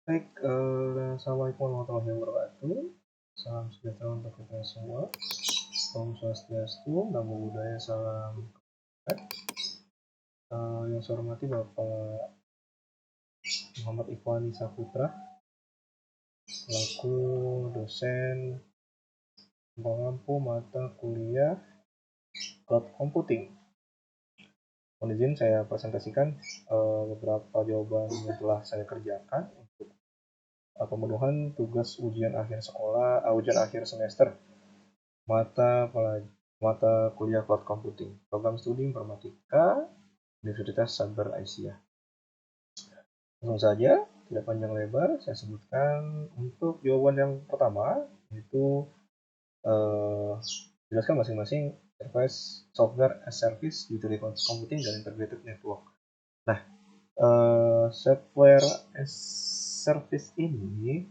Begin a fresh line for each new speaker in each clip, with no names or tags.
Baik, assalamualaikum warahmatullahi wabarakatuh. Salam sejahtera untuk kita semua. Om Swastiastu, Namo Buddhaya, salam. Yang saya hormati Bapak Muhammad Ikhwani Saputra, selaku dosen pengampu mata kuliah Cloud Computing. Mohon izin saya presentasikan beberapa jawaban yang telah saya kerjakan untuk pemenuhan tugas ujian akhir sekolah, ujian akhir semester mata mata kuliah Cloud Computing, program studi informatika Universitas Sabar Aisyah. Langsung saja, tidak panjang lebar, saya sebutkan untuk jawaban yang pertama, yaitu jelaskan masing-masing service software as service, utility computing, dan integrated network. Nah, software as service ini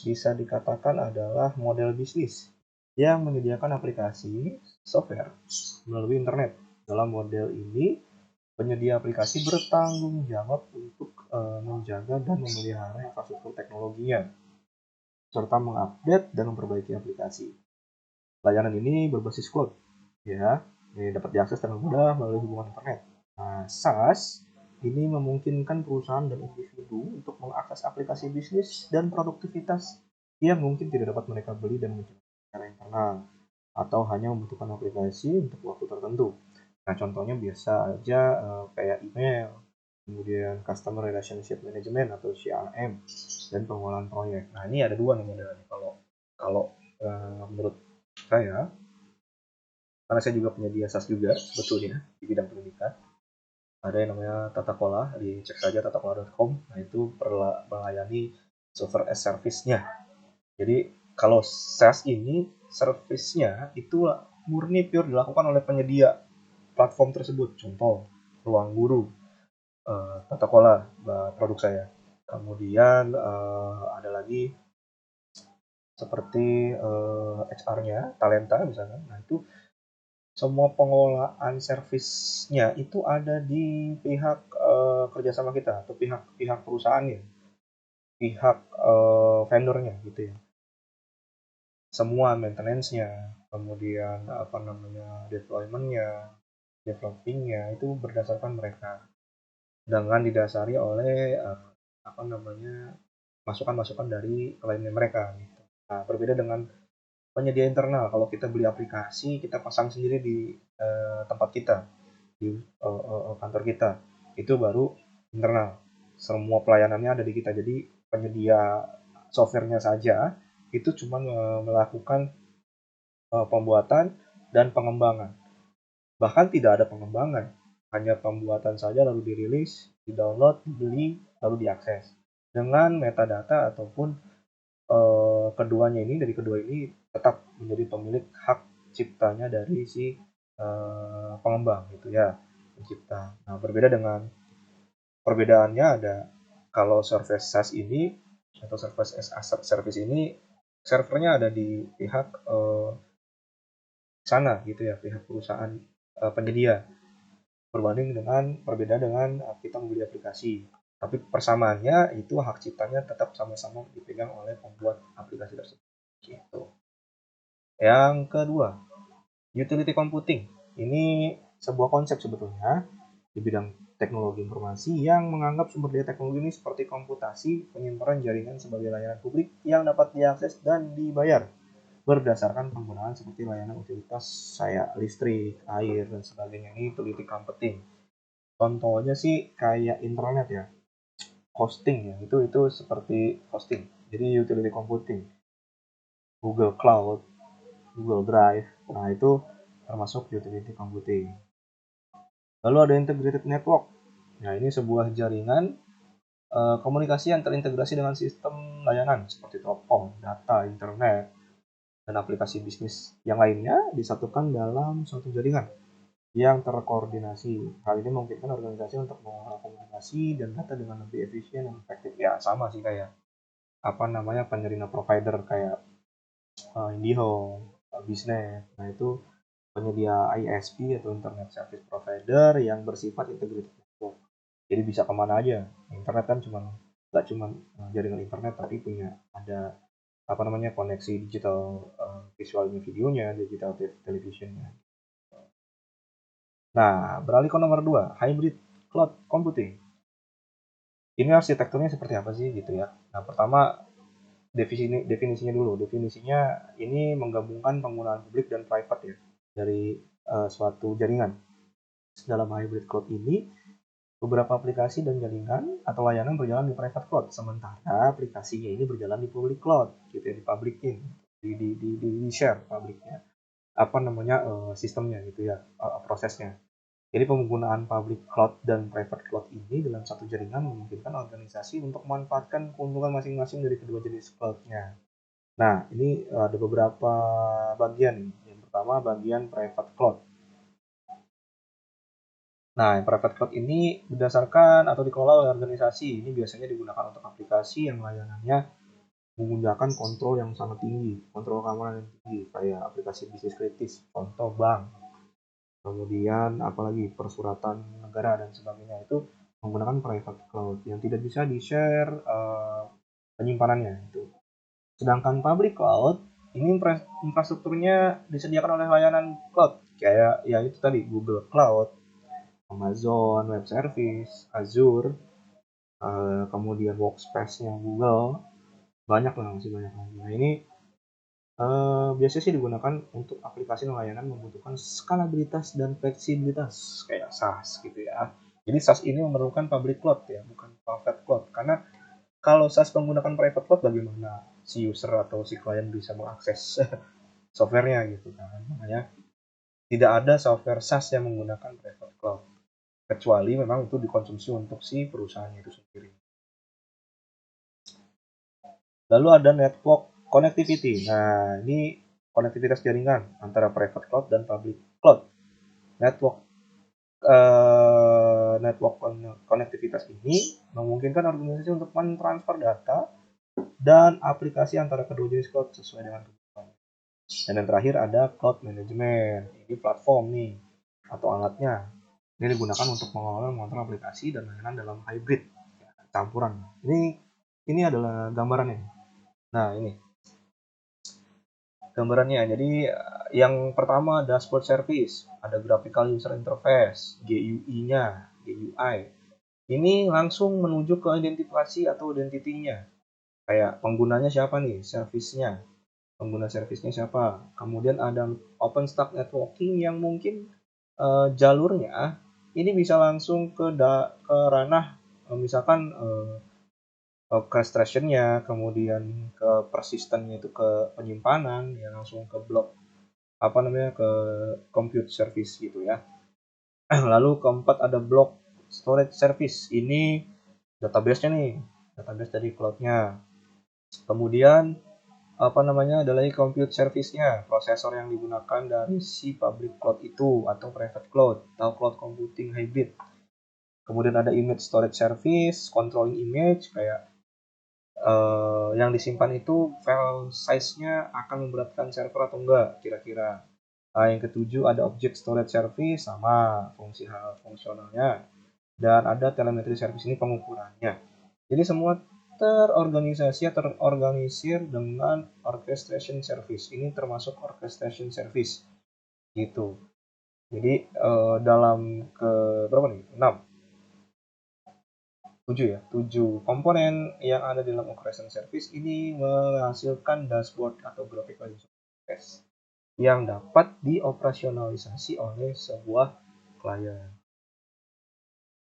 bisa dikatakan adalah model bisnis yang menyediakan aplikasi software melalui internet. Dalam model ini, penyedia aplikasi bertanggung jawab untuk menjaga dan memelihara infrastruktur teknologinya, serta mengupdate dan memperbaiki aplikasi. Layanan ini berbasis cloud, ya, ini dapat diakses dengan mudah melalui hubungan internet. Nah, SaaS ini memungkinkan perusahaan dan individu untuk mengakses aplikasi bisnis dan produktivitas yang mungkin tidak dapat mereka beli dan mencari secara internal, atau hanya membutuhkan aplikasi untuk waktu tertentu. Nah, contohnya biasa aja kayak email, kemudian Customer Relationship Management atau CRM, dan pengelolaan proyek. Nah, ini ada dua nih modelnya. Kalau menurut saya, karena saya juga penyedia SaaS juga sebetulnya di bidang pendidikan, ada yang namanya Tata Kola, dicek saja tatakola.com. Nah, itu melayani software as service-nya. Jadi kalau SaaS ini service-nya itu murni pure dilakukan oleh penyedia platform tersebut. Contoh, Ruang Guru, Tata Kola, produk saya. Kemudian ada lagi seperti HR-nya, Talenta misalnya. Nah, itu semua pengelolaan servisnya itu ada di pihak kerjasama kita atau pihak perusahaannya, pihak vendornya gitu ya. Semua maintenance-nya, kemudian deployment-nya, developing-nya itu berdasarkan mereka dengan didasari oleh masukan-masukan dari kliennya mereka gitu. Nah, berbeda dengan penyedia internal. Kalau kita beli aplikasi, kita pasang sendiri di tempat kita, di kantor kita, itu baru internal. Semua pelayanannya ada di kita. Jadi penyedia softwarenya saja itu cuma melakukan pembuatan dan pengembangan. Bahkan tidak ada pengembangan, hanya pembuatan saja lalu dirilis, di-download, dibeli, lalu diakses. Dengan metadata ataupun dari kedua ini tetap menjadi pemilik hak ciptanya dari si pengembang gitu ya, pencipta. Nah, perbedaannya ada, kalau service SaaS ini atau service as a service ini servernya ada di pihak sana gitu ya, pihak perusahaan penyedia, berbeda dengan kita membeli aplikasi. Tapi persamaannya itu hak ciptanya tetap sama-sama dipegang oleh pembuat aplikasi tersebut. Gitu. Yang kedua, utility computing. Ini sebuah konsep sebetulnya di bidang teknologi informasi yang menganggap sumber daya teknologi ini seperti komputasi, penyimpanan jaringan sebagai layanan publik yang dapat diakses dan dibayar berdasarkan penggunaan seperti layanan utilitas saya listrik, air, dan sebagainya. Ini utility computing. Contohnya sih kayak internet ya, hosting ya, itu seperti hosting. Jadi utility computing, Google Cloud, Google Drive, nah itu termasuk utility computing. Lalu ada integrated network. Nah, ini sebuah jaringan komunikasi yang terintegrasi dengan sistem layanan seperti telepon, data, internet, dan aplikasi bisnis yang lainnya disatukan dalam suatu jaringan yang terkoordinasi. Hal ini memungkinkan organisasi untuk mengolah komunikasi dan data dengan lebih efisien dan efektif. Ya, sama sih kayak penyedia provider kayak IndiHome, Bisnet. Nah, itu penyedia ISP atau Internet Service Provider yang bersifat integrated network. Jadi bisa kemana aja. Internet kan cuma nggak cuma jaringan internet, tapi punya ada koneksi digital, visualnya, videonya, digital televisionnya. Nah, beralih ke nomor 2, hybrid cloud computing. Ini arsitekturnya seperti apa sih gitu ya. Nah, pertama definisinya dulu. Definisinya ini menggabungkan penggunaan publik dan private ya dari suatu jaringan. Dalam hybrid cloud ini, beberapa aplikasi dan jaringan atau layanan berjalan di private cloud, sementara aplikasinya ini berjalan di public cloud, gitu ya, di publikin, di share publiknya, sistemnya gitu ya, prosesnya. Jadi penggunaan public cloud dan private cloud ini dalam satu jaringan memungkinkan organisasi untuk memanfaatkan keuntungan masing-masing dari kedua jenis cloud-nya. Nah, ini ada beberapa bagian. Yang pertama bagian private cloud. Nah, yang private cloud ini berdasarkan atau dikelola oleh organisasi. Ini biasanya digunakan untuk aplikasi yang layanannya menggunakan kontrol yang sangat tinggi, kontrol keamanan yang tinggi, kayak aplikasi bisnis kritis, contoh bank. Kemudian apalagi persuratan negara dan sebagainya, itu menggunakan private cloud yang tidak bisa di-share penyimpanannya itu. Sedangkan public cloud ini infrastrukturnya disediakan oleh layanan cloud kayak ya itu tadi, Google Cloud, Amazon Web Service, Azure, kemudian Workspace-nya Google, banyak lah, masih banyak lagi. Nah, ini biasanya sih digunakan untuk aplikasi dan layanan membutuhkan skalabilitas dan fleksibilitas kayak SaaS gitu ya. Jadi SaaS ini memerlukan public cloud ya, bukan private cloud. Karena kalau SaaS menggunakan private cloud, bagaimana si user atau si klien bisa mengakses softwarenya gitu kan. Makanya tidak ada software SaaS yang menggunakan private cloud, kecuali memang itu dikonsumsi untuk si perusahaan itu sendiri. Lalu ada network connectivity. Nah, ini konektivitas jaringan antara private cloud dan public cloud. Network konektivitas ini memungkinkan organisasi untuk mentransfer data dan aplikasi antara kedua jenis cloud sesuai dengan kebutuhan. Dan yang terakhir ada cloud management. Ini platform nih atau alatnya. Ini digunakan untuk mengelola mengontrol aplikasi dan layanan dalam hybrid campuran. Ini adalah gambarannya. Nah, ini gambarannya. Jadi yang pertama dashboard service, ada graphical user interface, GUI-nya, GUI. Ini langsung menuju ke identifikasi atau identitinya. Kayak penggunanya siapa nih, service-nya. Pengguna service-nya siapa. Kemudian ada OpenStack networking yang mungkin jalurnya ini bisa langsung ke ranah misalkan orchestration-nya, kemudian ke persistence-nya itu ke penyimpanan, ya langsung ke blok ke compute service gitu ya. Lalu keempat ada block storage service. Ini database-nya nih, database dari cloud-nya. Kemudian ada lagi compute service-nya, prosesor yang digunakan dari si public cloud itu atau private cloud atau cloud computing hybrid. Kemudian ada image storage service, controlling image kayak yang disimpan itu file size-nya akan memberatkan server atau enggak kira-kira. Yang ketujuh ada object storage service, sama fungsionalnya, dan ada telemetry service, ini pengukurannya. Jadi semua terorganisir dengan orchestration service. Ini termasuk orchestration service gitu. Jadi dalam ke berapa nih? 7 komponen yang ada dalam orchestration service ini menghasilkan dashboard atau graphical user interface yang dapat dioperasionalisasi oleh sebuah klien.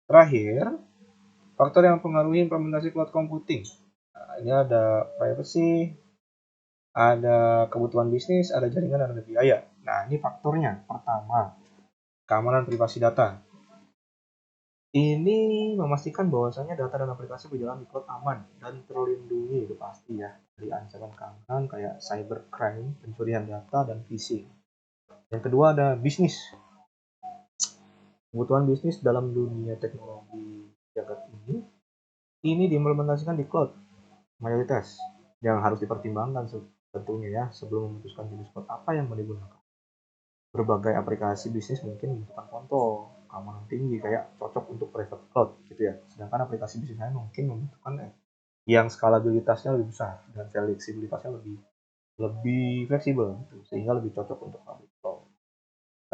Terakhir, faktor yang mempengaruhi implementasi cloud computing. Nah, ini ada privacy, ada kebutuhan bisnis, ada jaringan, dan ada biaya. Nah, ini faktornya. Pertama, keamanan privasi data. Ini memastikan bahwasanya data dan aplikasi berjalan di cloud aman dan terlindungi, itu pasti ya, dari ancaman keamanan kayak cybercrime, pencurian data, dan phishing. Yang kedua ada bisnis. Kebutuhan bisnis dalam dunia teknologi jagat ini diimplementasikan di cloud mayoritas, yang harus dipertimbangkan tentunya ya sebelum memutuskan jenis cloud apa yang mau digunakan. Berbagai aplikasi bisnis mungkin membutuhkan kontrol keamanan tinggi kayak cocok untuk private cloud gitu ya, sedangkan aplikasi bisnis lain mungkin membutuhkan yang skalabilitasnya lebih besar dan fleksibilitasnya lebih fleksibel gitu, sehingga lebih cocok untuk public cloud.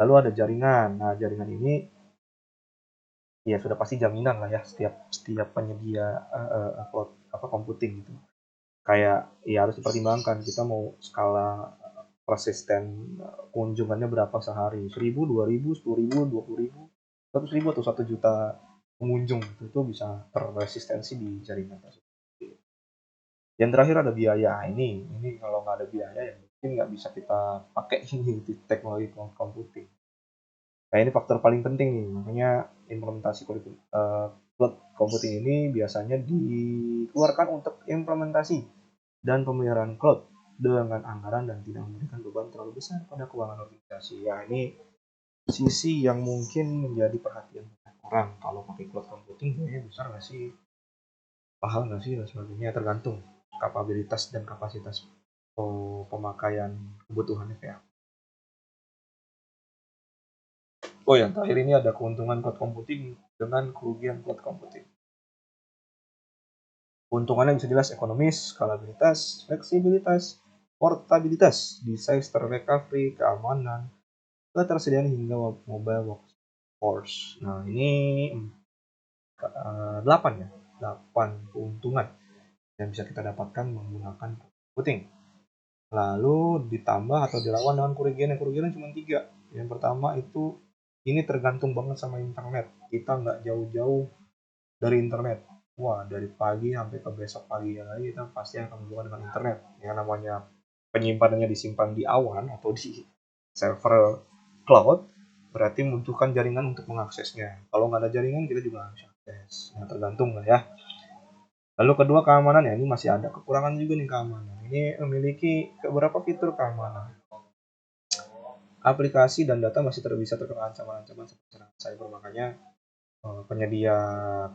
Lalu ada jaringan. Nah, jaringan ini ya sudah pasti jaminan lah ya setiap penyedia cloud computing gitu. Kayak ya harus dipertimbangkan kita mau skala persisten kunjungannya berapa sehari, 1000, 2000, 10.000, 20.000, 100.000 atau 1 juta pengunjung gitu. Itu bisa terresistensi di jaringan tersebut. Yang terakhir ada biaya. Ini kalau nggak ada biaya ya mungkin nggak bisa kita pakai ini di teknologi cloud computing. Nah, ini faktor paling penting nih, makanya implementasi cloud computing ini biasanya dikeluarkan untuk implementasi dan pemeliharaan cloud dengan anggaran dan tidak memberikan beban terlalu besar pada keuangan organisasi. Ya, ini sisi yang mungkin menjadi perhatian banyak orang. Kalau pakai cloud computing biayanya besar nggak sih? Mahal nggak sih? Dan sebagainya. Tergantung kapabilitas dan kapasitas pemakaian kebutuhannya kayak. Oh, yang terakhir ini ada keuntungan cloud computing dengan kerugian cloud computing. Keuntungannya bisa jelas ekonomis, skalabilitas, fleksibilitas, portabilitas, disaster recovery, keamanan, ketersediaan hingga mobile workforce. Nah, ini 8 ya, 8 keuntungan yang bisa kita dapatkan menggunakan computing. Lalu ditambah atau dilawan dengan kerugian yang cuma 3. Yang pertama itu ini tergantung banget sama internet. Kita nggak jauh-jauh dari internet. Wah, dari pagi sampai ke besok pagi lagi kita pasti akan berhubungan dengan internet. Yang namanya penyimpanannya disimpan di awan atau di server cloud, berarti membutuhkan jaringan untuk mengaksesnya. Kalau nggak ada jaringan, kita juga nggak bisa akses. Nah, tergantung lah ya. Lalu kedua, keamanan ya. Ini masih ada kekurangan juga nih keamanan. Ini memiliki beberapa fitur keamanan. Aplikasi dan data masih bisa terkena ancaman-ancaman seperti cyber. Makanya penyedia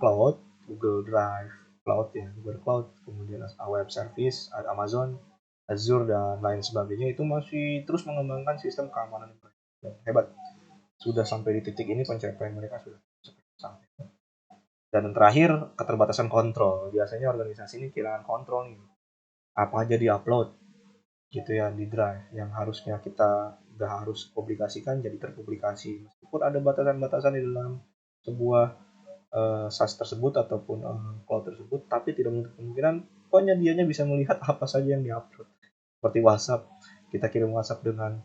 cloud, Google Drive Cloud ya, Google Cloud, kemudian Web Service, Amazon, Azure dan lain sebagainya itu masih terus mengembangkan sistem keamanan yang hebat. Sudah sampai di titik ini pencapaian mereka sudah sampai. Dan yang terakhir, keterbatasan kontrol. Biasanya organisasi ini kehilangan kontrol nih. Apa aja di-upload gitu ya di Drive yang harusnya kita nggak harus publikasikan jadi terpublikasi. Meskipun ada batasan-batasan di dalam sebuah SaaS tersebut ataupun cloud tersebut, tapi tidak menutup kemungkinan penyedianya bisa melihat apa saja yang diupload. Seperti WhatsApp, kita kirim WhatsApp dengan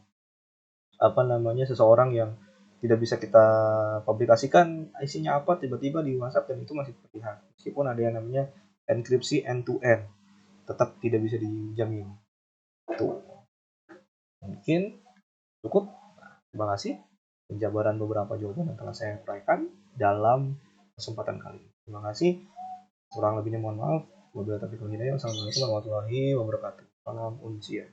seseorang yang tidak bisa kita publikasikan isinya apa, tiba-tiba di WhatsApp dan itu masih terlihat. Meskipun ada yang namanya enkripsi end to end, tetap tidak bisa dijamin. Tuh. Mungkin cukup. Terima kasih penjabaran beberapa jawaban yang telah saya uraikan dalam kesempatan kali ini. Terima kasih. Kurang lebihnya mohon maaf. Wabillahi taufiq wal hidayah. Wassalamualaikum warahmatullahi wabarakatuh. Salam uncia.